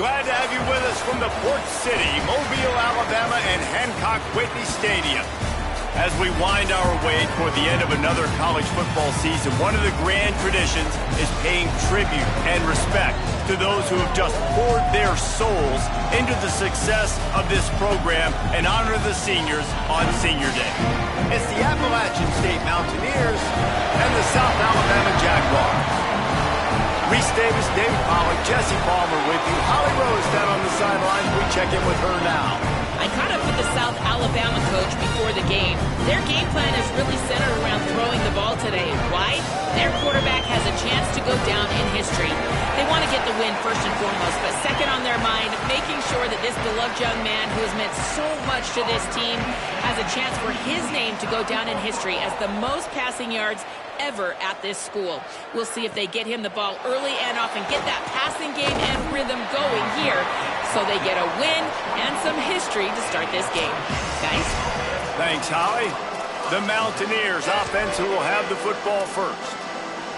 Glad to have you with us from the Port City, Mobile, Alabama, and Hancock-Whitney Stadium. As we wind our way toward the end of another college football season, one of the grand traditions is paying tribute and respect to those who have just poured their souls into the success of this program and honor the seniors on Senior Day. It's the Appalachian State Mountaineers and the South Alabama Jaguars. Reese Davis, David Pollock, Jesse Palmer with you. Holly Rose down on the sidelines. We check in with her now. I caught up with the South Alabama coach before the game. Their game plan is really centered around throwing the ball today. Why? Their quarterback has a chance to go down in history. They want to get the win first and foremost, but second on their mind, making sure that this beloved young man who has meant so much to this team has a chance for his name to go down in history as the most passing yards ever at this school. We'll see if they get him the ball early and often get that passing game and rhythm going here so they get a win and some history to start this game. Guys? Thanks, Holly. The Mountaineers offense who will have the football first.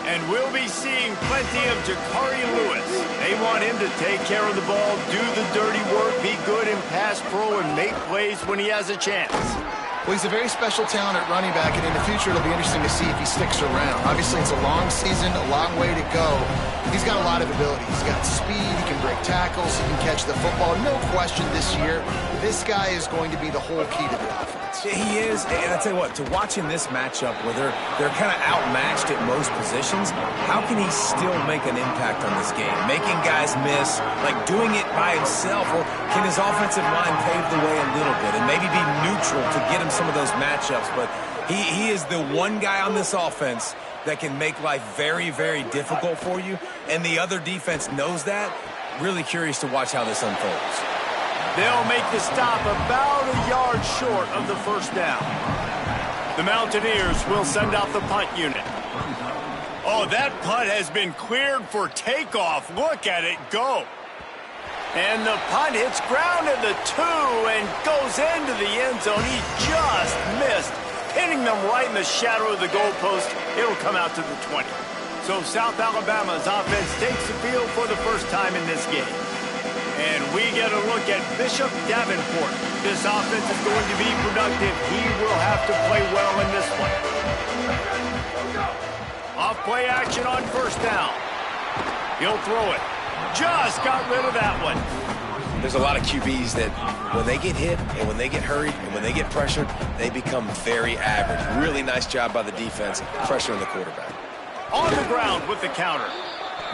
And we'll be seeing plenty of Jakari Lewis. They want him to take care of the ball, do the dirty work, be good in pass pro, and make plays when he has a chance. Well, he's a very special talent at running back, and in the future it'll be interesting to see if he sticks around. Obviously, it's a long season, a long way to go. He's got a lot of ability. He's got speed, he can break tackles, he can catch the football. No question this year, this guy is going to be the whole key to the offense. He is, and I tell you what, to watch in this matchup where they're kind of outmatched at most positions, how can he still make an impact on this game? Making guys miss, like doing it by himself, or can his offensive line pave the way a little bit and maybe be neutral to get him some of those matchups? But he is the one guy on this offense that can make life very, very difficult for you, and the other defense knows that. Really curious to watch how this unfolds. They'll make the stop about a yard short of the first down. The Mountaineers will send out the punt unit. Oh, that punt has been cleared for takeoff. Look at it go. And the punt hits ground at the 2 and goes into the end zone. He just missed, hitting them right in the shadow of the goalpost. It'll come out to the 20. So South Alabama's offense takes the field for the first time in this game. And we get a look at Bishop Davenport. This offense is going to be productive. He will have to play well in this one. Off play action on first down. He'll throw it. Just got rid of that one. There's a lot of QBs that when they get hit and when they get hurried and when they get pressured, they become very average. Really nice job by the defense pressuring the quarterback. On the ground with the counter.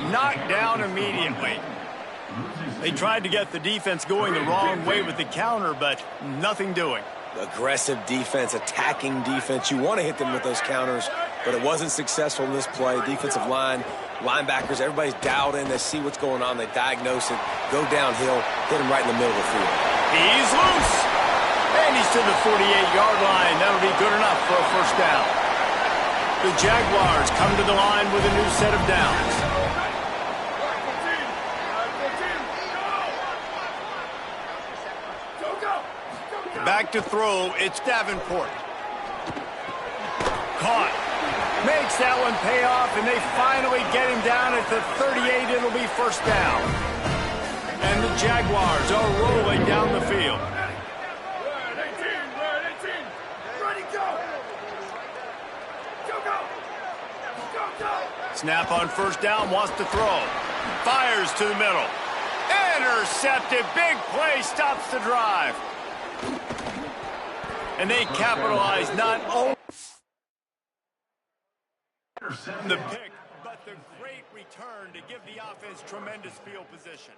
Knocked down immediately. They tried to get the defense going the wrong way with the counter, but nothing doing. Aggressive defense, attacking defense. You want to hit them with those counters, but it wasn't successful in this play. Defensive line, linebackers, everybody's dialed in. They see what's going on. They diagnose it, go downhill, hit him right in the middle of the field. He's loose. And he's to the 48-yard line. That'll be good enough for a first down. The Jaguars come to the line with a new set of downs. Back to throw, it's Davenport. Caught. Makes that one pay off, and they finally get him down at the 38. It'll be first down. And the Jaguars are rolling down the field. Snap on first down, wants to throw. Fires to the middle. Intercepted. Big play, stops the drive. And they capitalize not only the pick, but the great return to give the offense tremendous field position.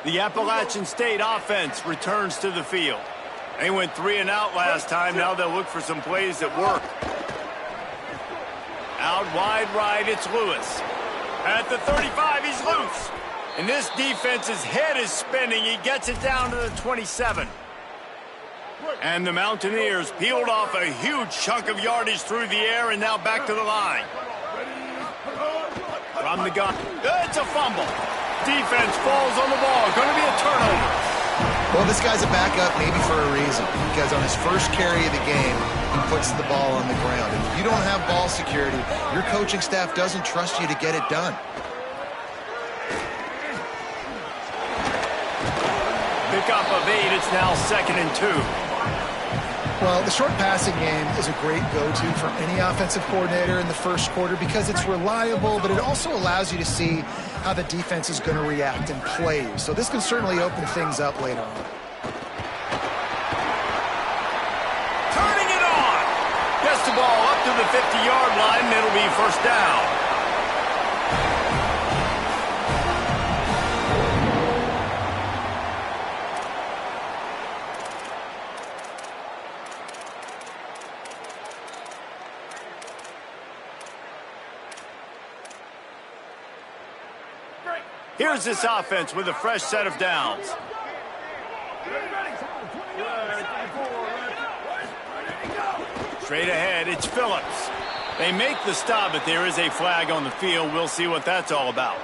The Appalachian State offense returns to the field. They went 3 and out last time. Now they'll look for some plays that work. Out wide right, it's Lewis. At the 35, he's loose. And this defense's head is spinning. He gets it down to the 27. And the Mountaineers peeled off a huge chunk of yardage through the air and now back to the line. From the gun. It's a fumble. Defense falls on the ball. Going to be a turnover. Well, this guy's a backup maybe for a reason, because on his first carry of the game, he puts the ball on the ground. If you don't have ball security, your coaching staff doesn't trust you to get it done. Pickup of 8, it's now 2nd and 2. Well, the short passing game is a great go-to for any offensive coordinator in the first quarter because it's reliable, but it also allows you to see how the defense is going to react and play you. So this can certainly open things up later on. Turning it on! Gets the ball up to the 50-yard line, and it'll be first down. Here's this offense with a fresh set of downs. Straight ahead, it's Phillips. They make the stop, but there is a flag on the field. We'll see what that's all about.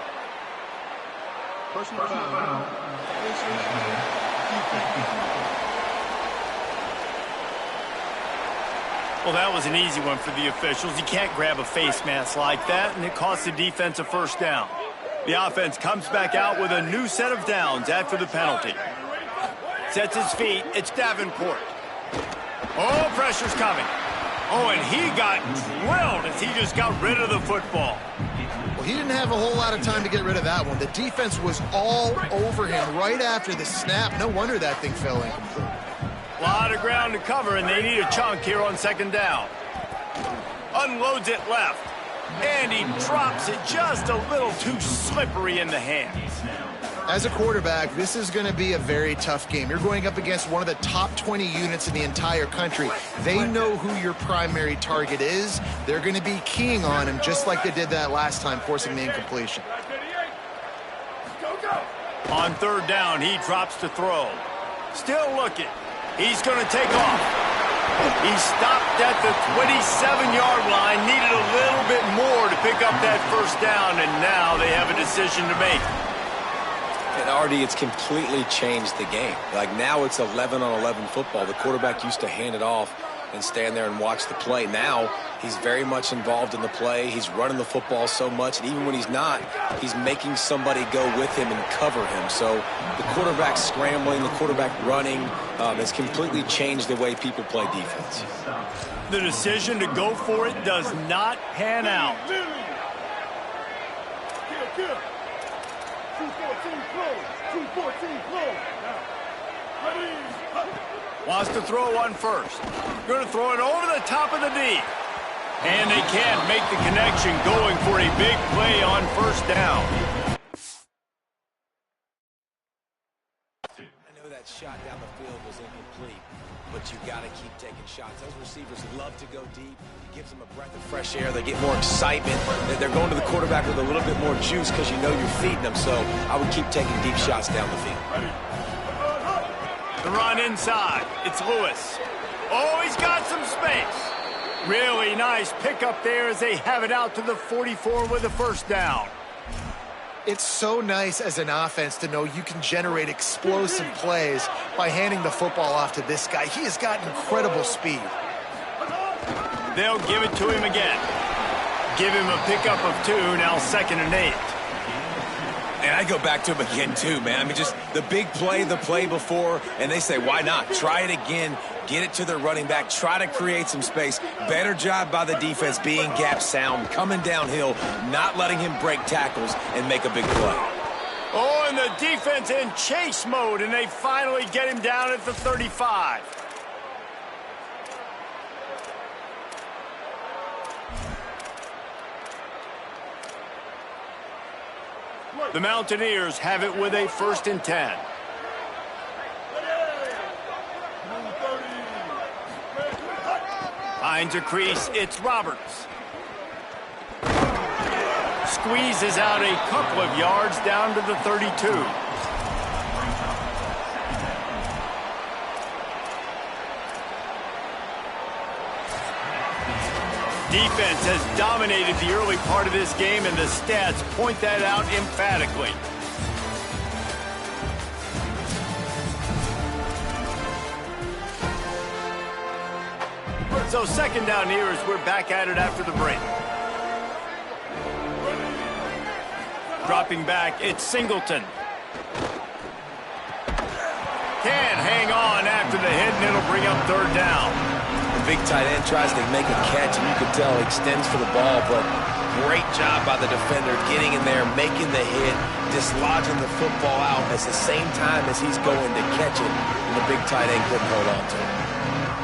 Well, that was an easy one for the officials. You can't grab a face mask like that, and it costs the defense a first down. The offense comes back out with a new set of downs after the penalty. Sets his feet. It's Davenport. Oh, pressure's coming. Oh, and he got drilled as he just got rid of the football. Well, he didn't have a whole lot of time to get rid of that one. The defense was all over him right after the snap. No wonder that thing fell incomplete. A lot of ground to cover, and they need a chunk here on 2nd down. Unloads it left. And he drops it just a little too slippery in the hands. As a quarterback, this is going to be a very tough game. You're going up against one of the top 20 units in the entire country. They know who your primary target is. They're going to be keying on him just like they did that last time, forcing the incompletion. On 3rd down, he drops to throw. Still looking. He's going to take off. He stopped at the 27-yard line, needed a little bit more to pick up that first down, and now they have a decision to make. And Artie, it's completely changed the game. Like now it's 11-on-11 football. The quarterback used to hand it off and stand there and watch the play. Now he's very much involved in the play. He's running the football so much, and even when he's not, he's making somebody go with him and cover him. So the quarterback scrambling, the quarterback running, has completely changed the way people play defense. The decision to go for it does not pan out. Wants to throw on first. Going to throw it over the top of the D. And they can't make the connection, going for a big play on first down. I know that shot down the field was incomplete, but you got to keep taking shots. Those receivers love to go deep. It gives them a breath of fresh air. They get more excitement. They're going to the quarterback with a little bit more juice because you know you're feeding them. So I would keep taking deep shots down the field. The run inside. It's Lewis. Oh, he's got some space. Really nice pickup there as they have it out to the 44 with a first down. It's so nice as an offense to know you can generate explosive plays by handing the football off to this guy. He has got incredible speed. They'll give it to him again. Give him a pickup of 2, now 2nd and 8. And I go back to him again, too, man. I mean, just the big play, the play before, and they say, why not? Try it again, get it to their running back, try to create some space. Better job by the defense being gap sound, coming downhill, not letting him break tackles and make a big play. Oh, and the defense in chase mode, and they finally get him down at the 35. The Mountaineers have it with a 1st and 10. Finds a crease. It's Roberts. Squeezes out a couple of yards down to the 32. Defense has dominated the early part of this game, and the stats point that out emphatically. So second down here as we're back at it after the break. Dropping back, it's Singleton. Can't hang on after the hit, and it'll bring up third down. The big tight end tries to make a catch, and you can tell he extends for the ball, but great job by the defender getting in there, making the hit, dislodging the football out at the same time as he's going to catch it, and the big tight end couldn't hold on to it.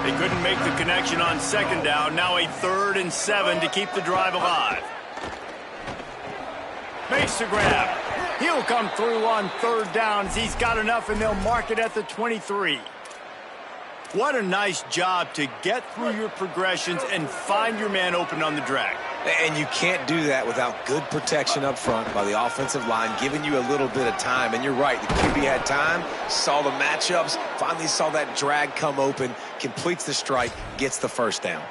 They couldn't make the connection on second down. Now a 3rd and 7 to keep the drive alive. Makes the grab. He'll come through on third down as he's got enough, and they'll mark it at the 23. What a nice job to get through your progressions and find your man open on the drag. And you can't do that without good protection up front by the offensive line, giving you a little bit of time. And you're right, the QB had time, saw the matchups, finally saw that drag come open, completes the strike, gets the first down.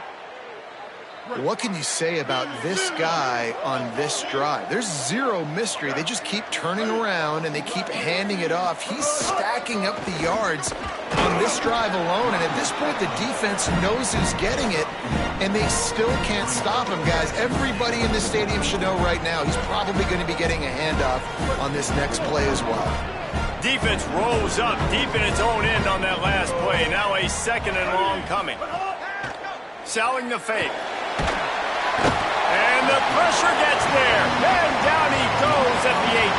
What can you say about this guy on this drive? There's zero mystery. They just keep turning around, and they keep handing it off. He's stacking up the yards on this drive alone, and at this point, the defense knows who's getting it, and they still can't stop him, guys. Everybody in the stadium should know right now he's probably going to be getting a handoff on this next play as well. Defense rolls up deep in its own end on that last play. Now a 2nd and long coming. Selling the fake. And the pressure gets there. And down he goes at the 18.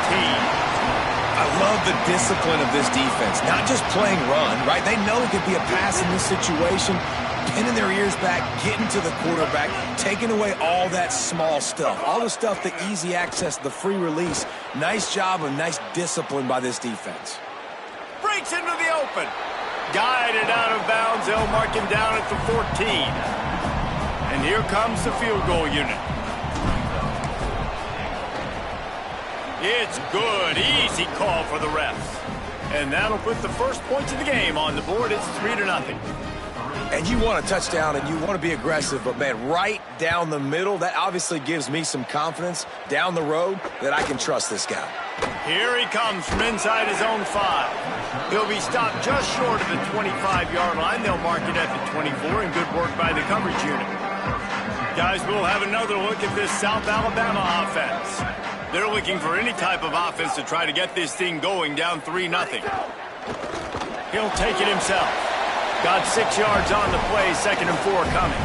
I love the discipline of this defense. Not just playing run, right? They know it could be a pass in this situation. Pinning their ears back, getting to the quarterback, taking away all that small stuff. All the stuff, the easy access, the free release. Nice job and nice discipline by this defense. Breaks into the open. Guided out of bounds. They'll mark him down at the 14. And here comes the field goal unit. It's good. Easy call for the refs. And that'll put the first points of the game on the board. It's 3-0. And you want a touchdown and you want to be aggressive, but man, right down the middle, that obviously gives me some confidence down the road that I can trust this guy. Here he comes from inside his own 5. He'll be stopped just short of the 25-yard line. They'll mark it at the 24, and good work by the coverage unit. Guys, we'll have another look at this South Alabama offense. They're looking for any type of offense to try to get this thing going down 3-0. He'll take it himself. Got 6 yards on the play, 2nd and 4 coming.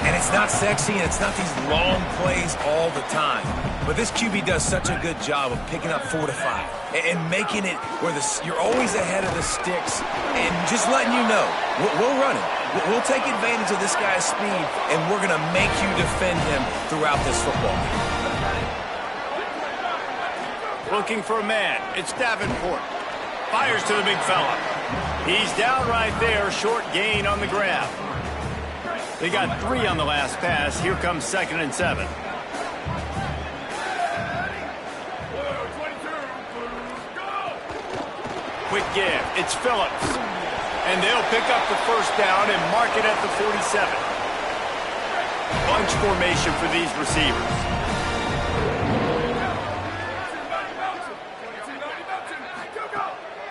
And it's not sexy, and it's not these long plays all the time. But this QB does such a good job of picking up 4 to 5 and making it where you're always ahead of the sticks and just letting you know, we'll run it. We'll take advantage of this guy's speed, and we're going to make you defend him throughout this football game. Looking for a man. It's Davenport. Fires to the big fella. He's down right there, short gain on the grab. They got 3 on the last pass. Here comes 2nd and 7. Quick give. It's Phillips. And they'll pick up the first down and mark it at the 47. Bunch formation for these receivers.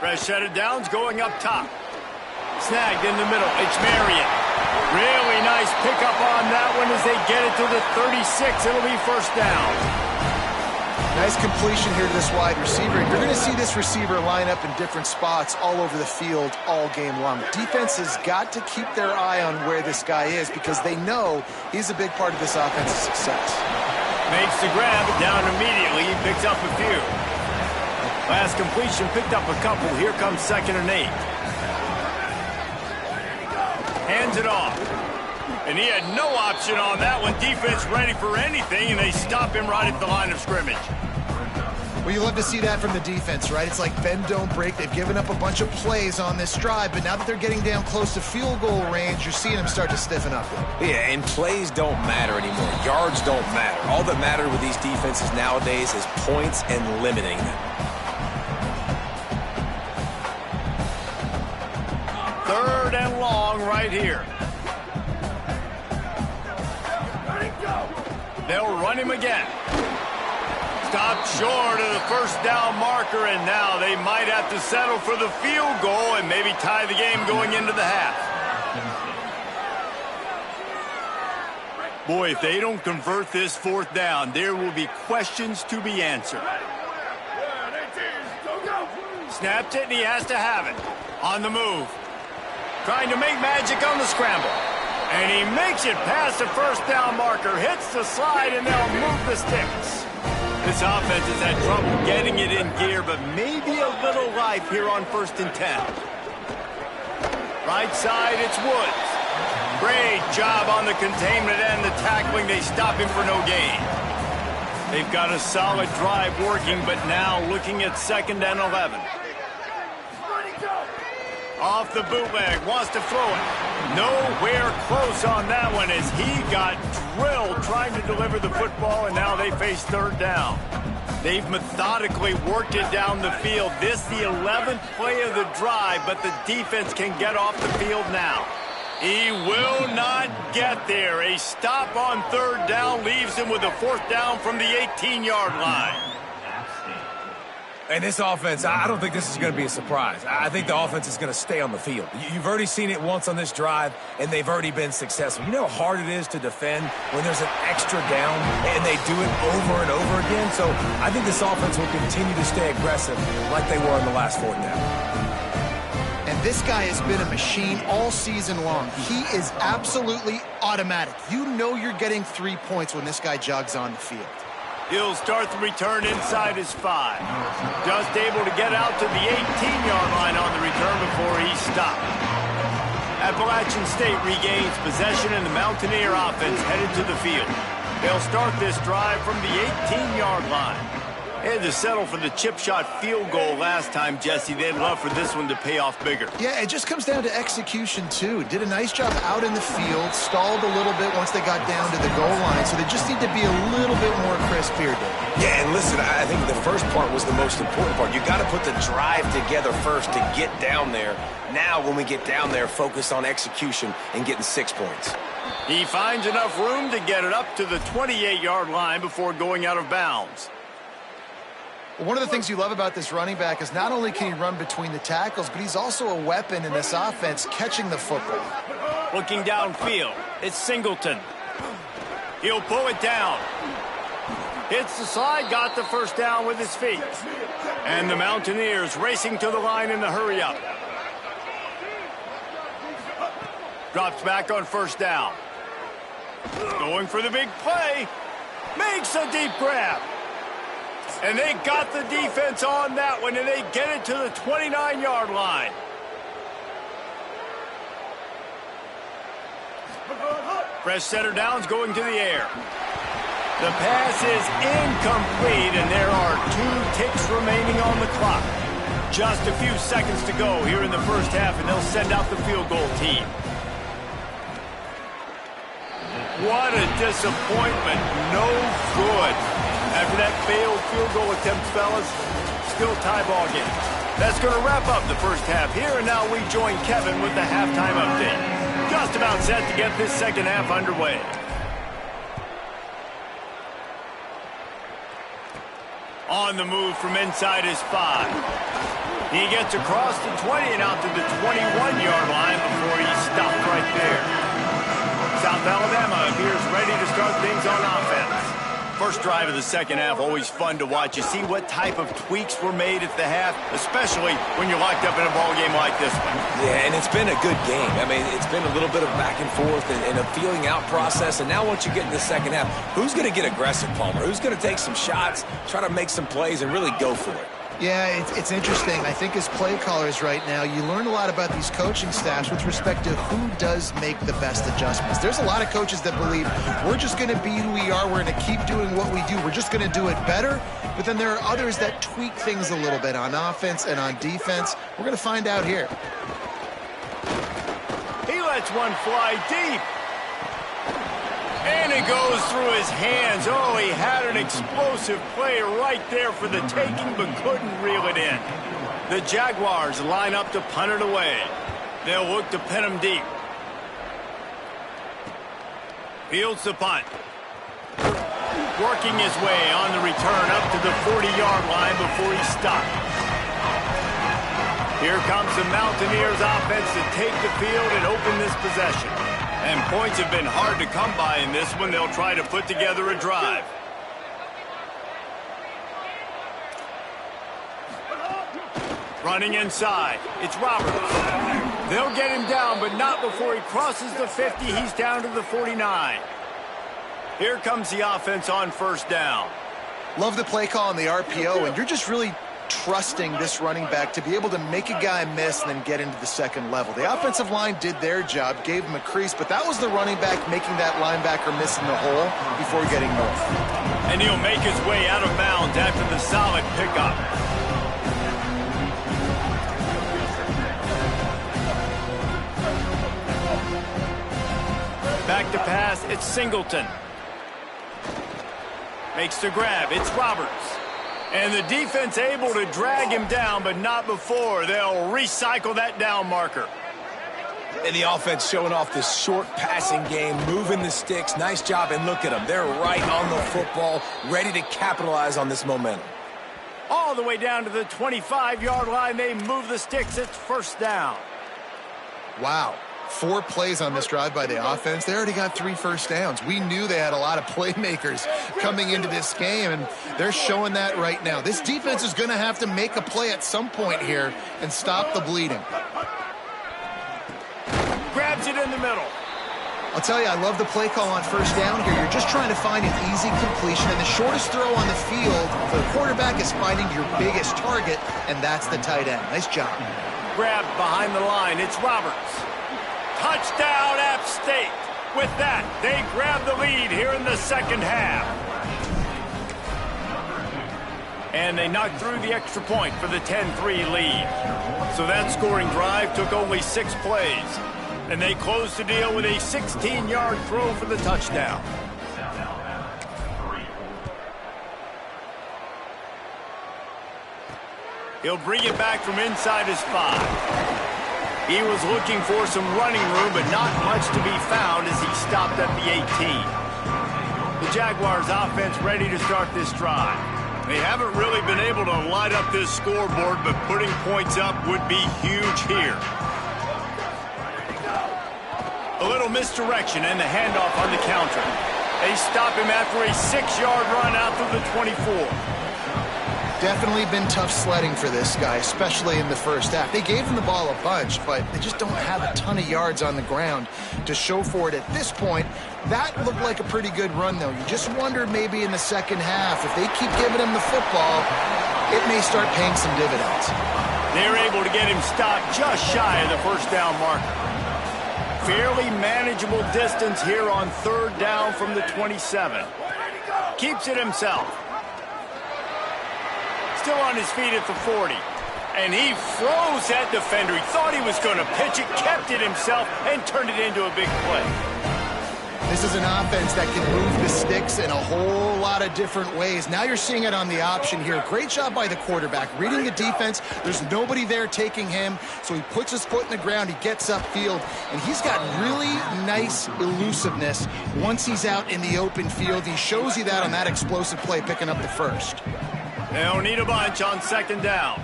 Fresh set of downs going up top. Snagged in the middle. It's Marion. Really nice pickup on that one as they get it to the 36. It'll be first down. Nice completion here to this wide receiver. You're going to see this receiver line up in different spots all over the field all game long. Defense has got to keep their eye on where this guy is because they know he's a big part of this offense's success. Makes the grab, down immediately. He picks up a few. Last completion, picked up a couple. Here comes 2nd and 8. Hands it off. And he had no option on that one. Defense ready for anything, and they stop him right at the line of scrimmage. Well, you love to see that from the defense, right? It's like bend, don't break. They've given up a bunch of plays on this drive, but now that they're getting down close to field goal range, you're seeing them start to stiffen up there. Yeah, and plays don't matter anymore. Yards don't matter. All that matters with these defenses nowadays is points and limiting them. 3rd and long right here. They'll run him again. Stopped short of the first down marker, and now they might have to settle for the field goal and maybe tie the game going into the half. Boy, if they don't convert this fourth down, there will be questions to be answered. Snaps it, and he has to have it. On the move. Trying to make magic on the scramble. And he makes it past the first down marker, hits the slide, and they'll move the sticks. This offense has had trouble getting it in gear, but maybe a little life here on 1st and 10. Right side, it's Woods. Great job on the containment and the tackling. They stop him for no gain. They've got a solid drive working, but now looking at 2nd and 11. Off the bootleg, wants to throw it. Nowhere close on that one as he got drilled trying to deliver the football, and now they face 3rd down. They've methodically worked it down the field. This the 11th play of the drive, but the defense can get off the field now. He will not get there. A stop on 3rd down leaves him with a 4th down from the 18-yard line. And this offense, I don't think this is going to be a surprise. I think the offense is going to stay on the field. You've already seen it once on this drive, and they've already been successful. You know how hard it is to defend when there's an extra down, and they do it over and over again? So I think this offense will continue to stay aggressive like they were in the last 4th down. And this guy has been a machine all season long. He is absolutely automatic. You know you're getting 3 points when this guy jogs on the field. He'll start the return inside his 5. Just able to get out to the 18-yard line on the return before he's stopped. Appalachian State regains possession, and the Mountaineer offense headed to the field. They'll start this drive from the 18-yard line. They had to settle for the chip shot field goal last time, Jesse. They'd love for this one to pay off bigger. Yeah, it just comes down to execution, too. Did a nice job out in the field, stalled a little bit once they got down to the goal line, so they just need to be a little bit more crisp here, Dave. Yeah, and listen, I think the first part was the most important part. You got to put the drive together first to get down there. Now, when we get down there, focus on execution and getting 6 points. He finds enough room to get it up to the 28-yard line before going out of bounds. One of the things you love about this running back is not only can he run between the tackles, but he's also a weapon in this offense catching the football. Looking downfield, it's Singleton. He'll pull it down. Hits the slide, got the 1st down with his feet. And the Mountaineers racing to the line in the hurry-up. Drops back on 1st down. Going for the big play. Makes a deep grab. And they got the defense on that one, and they get it to the 29-yard line. Fresh center downs going to the air. The pass is incomplete, and there are 2 ticks remaining on the clock. Just a few seconds to go here in the first half, and they'll send out the field goal team. What a disappointment. No good. After that failed field goal attempt, fellas, still tie ball game. That's going to wrap up the first half here, and now we join Kevin with the halftime update. Just about set to get this second half underway. On the move from inside his 5. He gets across the 20 and out to the 21-yard line before he's stopped right there. South Alabama appears ready to start things on offense. First drive of the second half, always fun to watch. You see what type of tweaks were made at the half, especially when you're locked up in a ball game like this one. Yeah, and it's been a good game. I mean, it's been a little bit of back and forth and a feeling out process. And now once you get in the second half, who's going to get aggressive, Palmer? Who's going to take some shots, try to make some plays, and really go for it? Yeah, it's interesting. I think as play callers right now, you learn a lot about these coaching staffs with respect to who does make the best adjustments. There's a lot of coaches that believe we're just going to be who we are. We're going to keep doing what we do. We're just going to do it better. But then there are others that tweak things a little bit on offense and on defense. We're going to find out here. He lets one fly deep. And it goes through his hands. Oh, he had an explosive play right there for the taking, but couldn't reel it in. The Jaguars line up to punt it away. They'll look to pin him deep. Fields the punt. Working his way on the return up to the 40-yard line before he stopped. Here comes the Mountaineers offense to take the field and open this possession. And points have been hard to come by in this one. They'll try to put together a drive. Running inside, it's Roberts. They'll get him down, but not before he crosses the 50. He's down to the 49. Here comes the offense on first down. Love the play call on the RPO, and you're just really trusting this running back to be able to make a guy miss and then get into the second level. The offensive line did their job, gave him a crease, but that was the running back making that linebacker miss in the hole before getting north. And he'll make his way out of bounds after the solid pickup. Back to pass, it's Singleton. Makes the grab, it's Roberts. And the defense able to drag him down, but not before. They'll recycle that down marker. And the offense showing off this short passing game, moving the sticks. Nice job, and look at them. They're right on the football, ready to capitalize on this momentum. All the way down to the 25-yard line. They move the sticks. It's first down. Wow. 4 plays on this drive by the offense. They already got 3 first downs. We knew they had a lot of playmakers coming into this game, and they're showing that right now. This defense is going to have to make a play at some point here and stop the bleeding. Grabs it in the middle. I'll tell you, I love the play call on first down here. You're just trying to find an easy completion, and the shortest throw on the field for the quarterback is finding your biggest target, and that's the tight end. Nice job. Grabbed behind the line. It's Roberts. Touchdown, App State. With that, they grab the lead here in the second half. And they knocked through the extra point for the 10-3 lead. So that scoring drive took only 6 plays. And they closed the deal with a 16-yard throw for the touchdown. He'll bring it back from inside his 5. He was looking for some running room, but not much to be found as he stopped at the 18. The Jaguars offense ready to start this drive. They haven't really been able to light up this scoreboard, but putting points up would be huge here. A little misdirection and the handoff on the counter. They stop him after a 6-yard run out to the 24. Definitely been tough sledding for this guy, especially in the first half. They gave him the ball a bunch, but they just don't have a ton of yards on the ground to show for it at this point. That looked like a pretty good run, though. You just wonder maybe in the second half, if they keep giving him the football, it may start paying some dividends. They're able to get him stopped just shy of the first down marker. Fairly manageable distance here on third down from the 27. Keeps it himself. Still on his feet at the 40. And he froze that defender. He thought he was going to pitch it, kept it himself, and turned it into a big play. This is an offense that can move the sticks in a whole lot of different ways. Now you're seeing it on the option here. Great job by the quarterback. Reading the defense, there's nobody there taking him, so he puts his foot in the ground, he gets upfield, and he's got really nice elusiveness once he's out in the open field. He shows you that on that explosive play, picking up the first. They'll need a bunch on second down.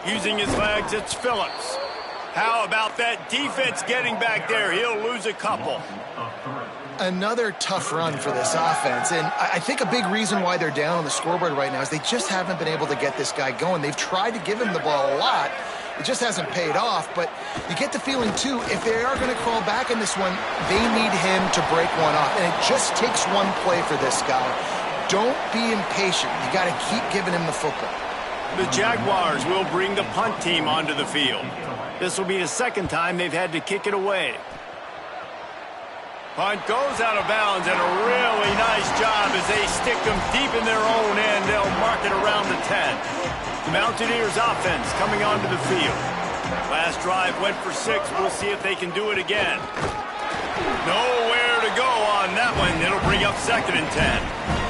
Using his legs, it's Phillips. How about that defense getting back there? He'll lose a couple. Another tough run for this offense, and I think a big reason why they're down on the scoreboard right now is they just haven't been able to get this guy going. They've tried to give him the ball a lot. It just hasn't paid off, but you get the feeling, too, if they are going to crawl back in this one, they need him to break one off, and it just takes one play for this guy. Don't be impatient. You got to keep giving him the football. The Jaguars will bring the punt team onto the field. This will be the second time they've had to kick it away. Punt goes out of bounds, and a really nice job as they stick them deep in their own end. They'll mark it around the 10. The Mountaineers offense coming onto the field. Last drive went for 6. We'll see if they can do it again. Nowhere to go on that one. It'll bring up second and 10.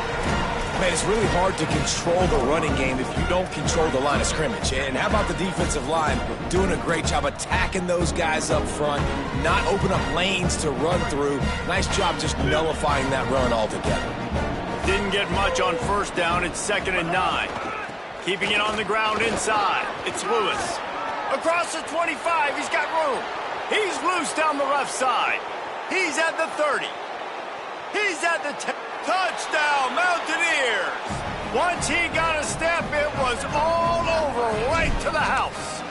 Man, it's really hard to control the running game if you don't control the line of scrimmage. And how about the defensive line doing a great job attacking those guys up front, not open up lanes to run through. Nice job just nullifying that run altogether. Didn't get much on first down. It's second and 9. Keeping it on the ground inside. It's Lewis. Across the 25, he's got room. He's loose down the left side. He's at the 30. He's at the 10. Touchdown, Mountaineers! Once he got a step, it was all over, right to the house.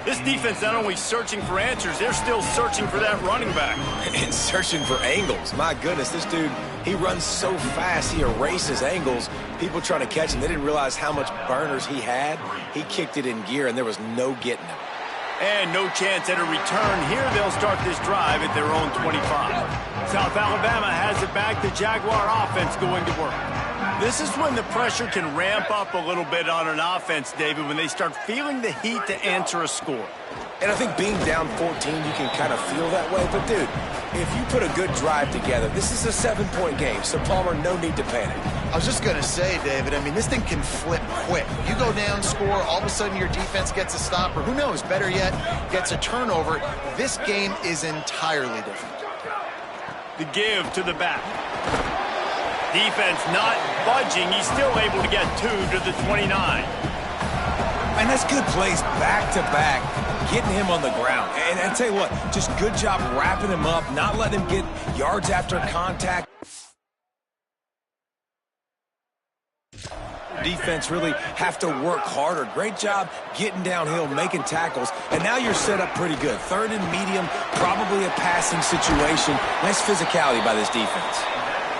This defense not only searching for answers, they're still searching for that running back. And searching for angles. My goodness, this dude, he runs so fast, he erases angles. People trying to catch him, they didn't realize how much burners he had. He kicked it in gear, and there was no getting him. And no chance at a return. Here they'll start this drive at their own 25. South Alabama has it back. The Jaguar offense going to work. This is when the pressure can ramp up a little bit on an offense, David, when they start feeling the heat to answer a score. And I think being down 14, you can kind of feel that way. But, dude, if you put a good drive together, this is a 7-point game. So, Palmer, no need to panic. I was just going to say, David, I mean, this thing can flip quick. You go down, score, all of a sudden your defense gets a stop, or who knows, better yet, gets a turnover. This game is entirely different. The give to the back. Defense not budging. He's still able to get 2 to the 29. And that's good plays back-to-back, getting him on the ground. And I tell you what, just good job wrapping him up, not letting him get yards after contact. Defense really have to work harder. Great job getting downhill, making tackles, and now you're set up pretty good. 3rd and medium, probably a passing situation. Nice physicality by this defense.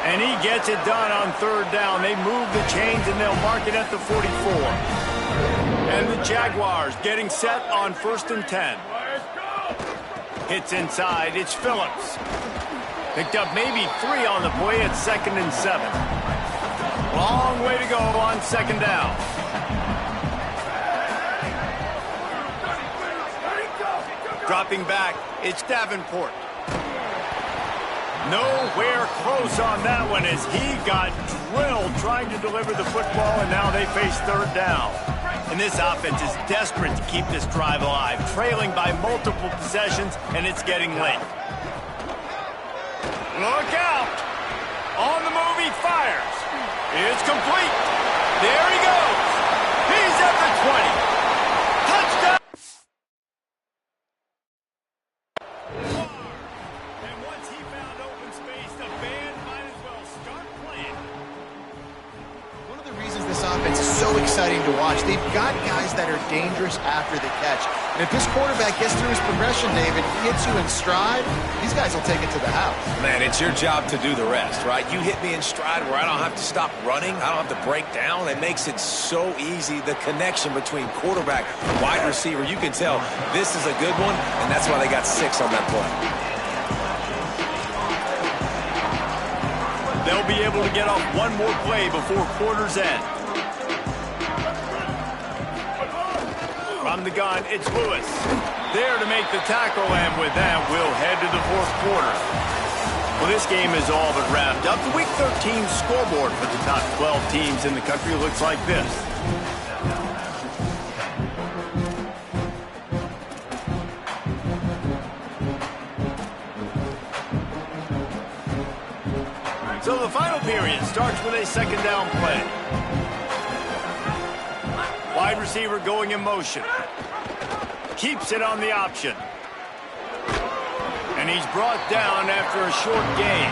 And he gets it done on 3rd down. They move the chains, and they'll mark it at the 44. And the Jaguars getting set on 1st and 10. Hits inside. It's Phillips. Picked up maybe 3 on the play at 2nd and 7. Long way to go on 2nd down. Dropping back, it's Davenport. Nowhere close on that one as he got drilled trying to deliver the football, and now they face 3rd down. And this offense is desperate to keep this drive alive, trailing by multiple possessions, and it's getting late. Look out! On the move, he fires. It's complete. There he goes. He's at the 20. Touchdown! And once he found open space, the band might as well start playing. One of the reasons this offense is so exciting to watch, they've got guys that are dangerous after the catch. And if this quarterback gets through his progression, David, hits you in stride, these guys will take it to the house. Man, it's your job to do the rest, right? You hit me in stride where I don't have to stop running. I don't have to break down. It makes it so easy. The connection between quarterback and wide receiver, you can tell this is a good one, and that's why they got 6 on that play. They'll be able to get off one more play before quarter's end. From the gun, it's Lewis. There to make the tackle, and with that, we'll head to the 4th quarter. Well, this game is all but wrapped up. The Week 13 scoreboard for the top 12 teams in the country looks like this. So the final period starts with a 2nd down play. Wide receiver going in motion. Keeps it on the option. And he's brought down after a short gain.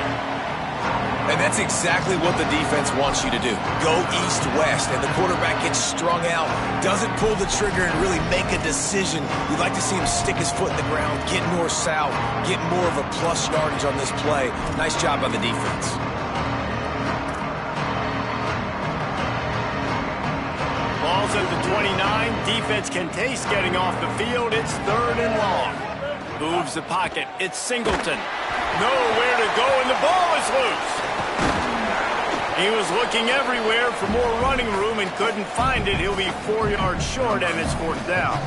And that's exactly what the defense wants you to do. Go east-west, and the quarterback gets strung out, doesn't pull the trigger and really make a decision. You'd like to see him stick his foot in the ground, get north-south, get more of a plus yardage on this play. Nice job by the defense. Ball's at the 29. Defense can taste getting off the field. It's 3rd and long. Moves the pocket. It's Singleton. Nowhere to go, and the ball is loose. He was looking everywhere for more running room and couldn't find it. He'll be 4 yards short, and it's 4th down.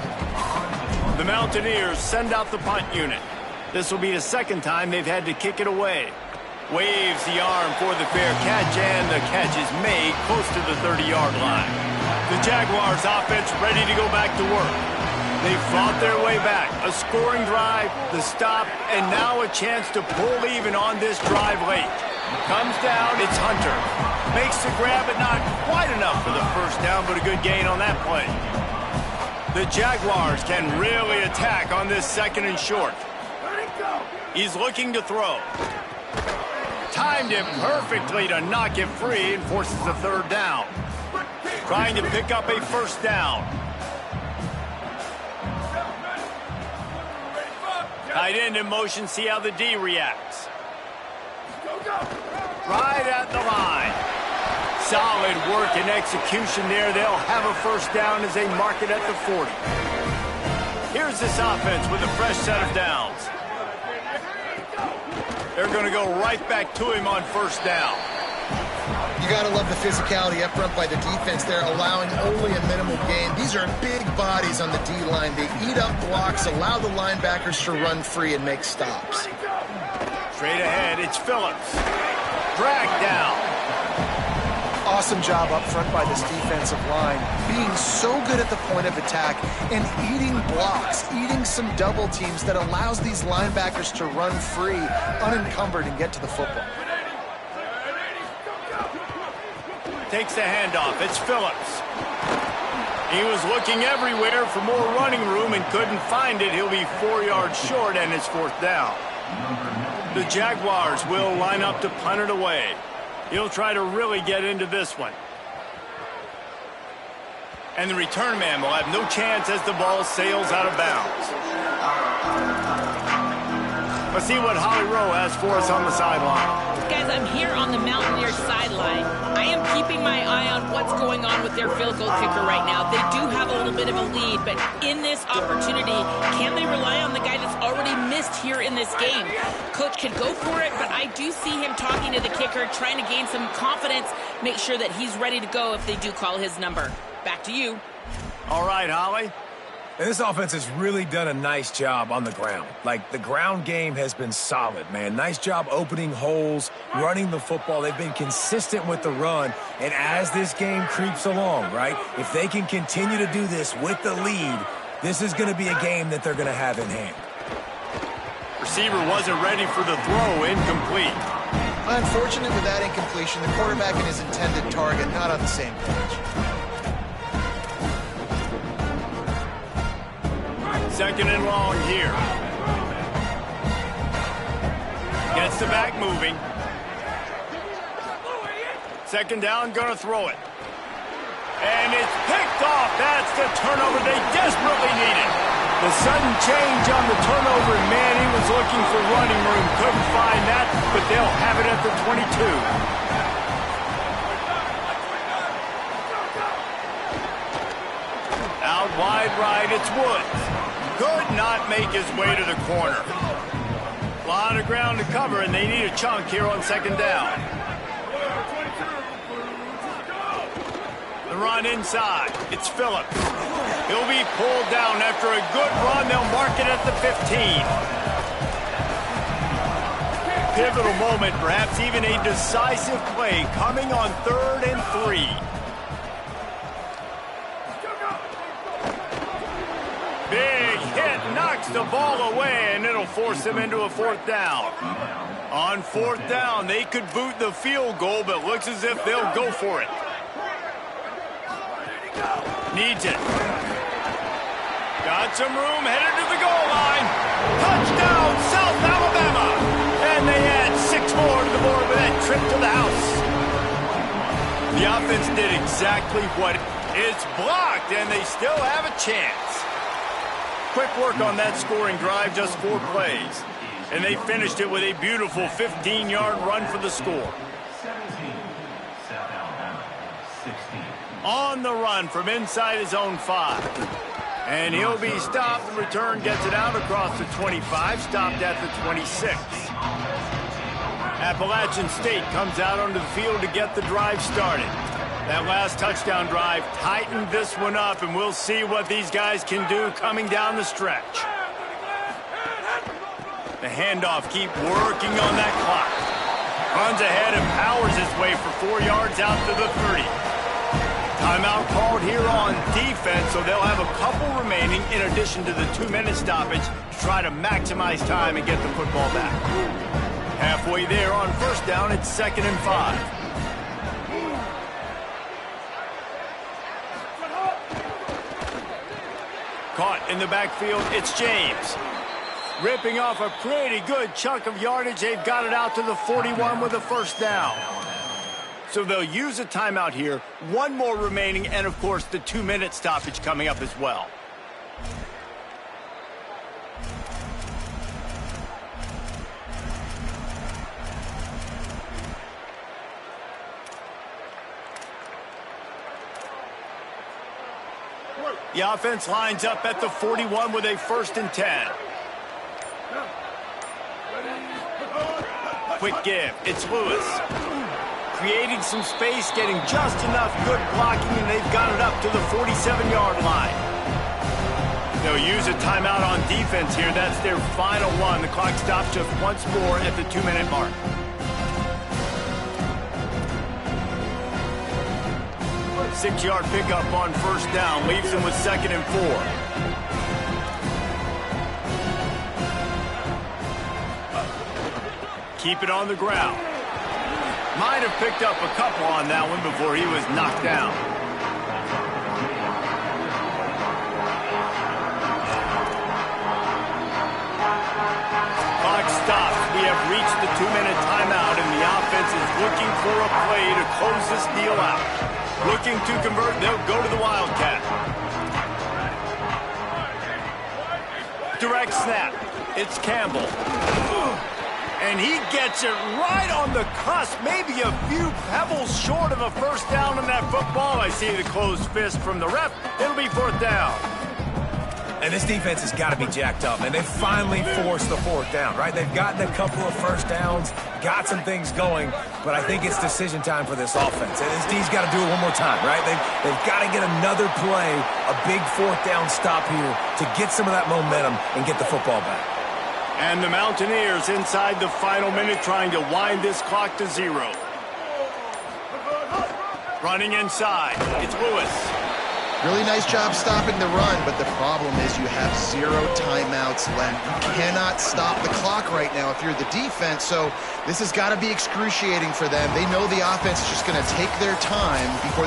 The Mountaineers send out the punt unit. This will be the 2nd time they've had to kick it away. Waves the arm for the fair catch, and the catch is made close to the 30-yard line. The Jaguars offense ready to go back to work. They fought their way back. A scoring drive, the stop, and now a chance to pull even on this drive late. Comes down, it's Hunter. Makes the grab, but not quite enough for the first down, but a good gain on that play. The Jaguars can really attack on this 2nd and short. He's looking to throw. Timed it perfectly to knock it free and forces a 3rd down. Trying to pick up a 1st down. Tight end in motion, see how the D reacts. Right at the line. Solid work and execution there. They'll have a 1st down as they mark it at the 40. Here's this offense with a fresh set of downs. They're going to go right back to him on 1st down. You got to love the physicality up front by the defense there, allowing only a minimal gain. These are big bodies on the D-line. They eat up blocks, allow the linebackers to run free and make stops. Straight ahead, it's Phillips. Dragged down. Awesome job up front by this defensive line, being so good at the point of attack and eating blocks, eating some double teams that allows these linebackers to run free, unencumbered, and get to the football. Takes the handoff. It's Phillips. He was looking everywhere for more running room and couldn't find it. He'll be 4 yards short, and it's 4th down. The Jaguars will line up to punt it away. He'll try to really get into this one. And the return man will have no chance as the ball sails out of bounds. Let's see what Holly Rowe has for us on the sideline. Guys, I'm here on the Mountaineers sideline. I am keeping my eye on what's going on with their field goal kicker right now. They do have a little bit of a lead, but in this opportunity, can they rely on the guy that's already missed here in this game? Coach could go for it, but I do see him talking to the kicker, trying to gain some confidence, make sure that he's ready to go if they do call his number. Back to you. All right, Holly. And this offense has really done a nice job on the ground. Like, the ground game has been solid, man. Nice job opening holes, running the football. They've been consistent with the run. And as this game creeps along, right, if they can continue to do this with the lead, this is going to be a game that they're going to have in hand. Receiver wasn't ready for the throw, incomplete. Unfortunate with that incompletion, the quarterback and his intended target not on the same page. 2nd and long here. Gets the back moving. 2nd down, gonna throw it. And it's picked off. That's the turnover they desperately needed. The sudden change on the turnover, and man, he was looking for running room. Couldn't find that, but they'll have it at the 22. Out wide right, it's Woods. Could not make his way to the corner. A lot of ground to cover, and they need a chunk here on 2nd down. The run inside. It's Phillips. He'll be pulled down after a good run. They'll mark it at the 15. Pivotal moment, perhaps even a decisive play coming on 3rd and 3. Big hit, knocks the ball away, and it'll force them into a 4th down. On 4th down, they could boot the field goal, but looks as if they'll go for it. Needs it. Got some room, headed to the goal line. Touchdown, South Alabama. And they add 6 more to the board with that trip to the house. The offense did exactly what it's blocked, and they still have a chance. Quick work on that scoring drive, just 4 plays. And they finished it with a beautiful 15-yard run for the score. On the run from inside his own 5. And he'll be stopped. The return gets it out across the 25, stopped at the 26. Appalachian State comes out onto the field to get the drive started. That last touchdown drive tightened this one up, and we'll see what these guys can do coming down the stretch. The handoff, keep working on that clock. Runs ahead and powers his way for 4 yards out to the 30. Timeout called here on defense, so they'll have a couple remaining in addition to the 2-minute stoppage to try to maximize time and get the football back. Halfway there on first down, it's 2nd and 5. Caught in the backfield, it's James. Ripping off a pretty good chunk of yardage. They've got it out to the 41 with a first down. So they'll use a timeout here. One more remaining, and of course the 2-minute stoppage coming up as well. The offense lines up at the 41 with a 1st and 10. Quick give. It's Lewis. Creating some space, getting just enough good blocking, and they've got it up to the 47-yard line. They'll use a timeout on defense here. That's their final one. The clock stops just once more at the 2-minute mark. Six-yard pickup on first down. Leaves them with 2nd and 4. Keep it on the ground. Might have picked up a couple on that one before he was knocked down. Clock stops. We have reached the 2-minute timeout, and the offense is looking for a play to close this deal out. Looking to convert, they'll go to the Wildcat. Direct snap. It's Campbell. And he gets it right on the cusp, maybe a few pebbles short of a first down on that football. I see the closed fist from the ref. It'll be 4th down. And this defense has got to be jacked up, and they finally forced the 4th down, right? They've gotten a couple of first downs, got some things going, but I think it's decision time for this offense. And this D's got to do it one more time, right? They've got to get another play, a big 4th down stop here to get some of that momentum and get the football back. And the Mountaineers inside the final minute trying to wind this clock to 0. Running inside, it's Lewis. Really nice job stopping the run, but the problem is you have 0 timeouts left. You cannot stop the clock right now if you're the defense, so this has got to be excruciating for them. They know the offense is just going to take their time before they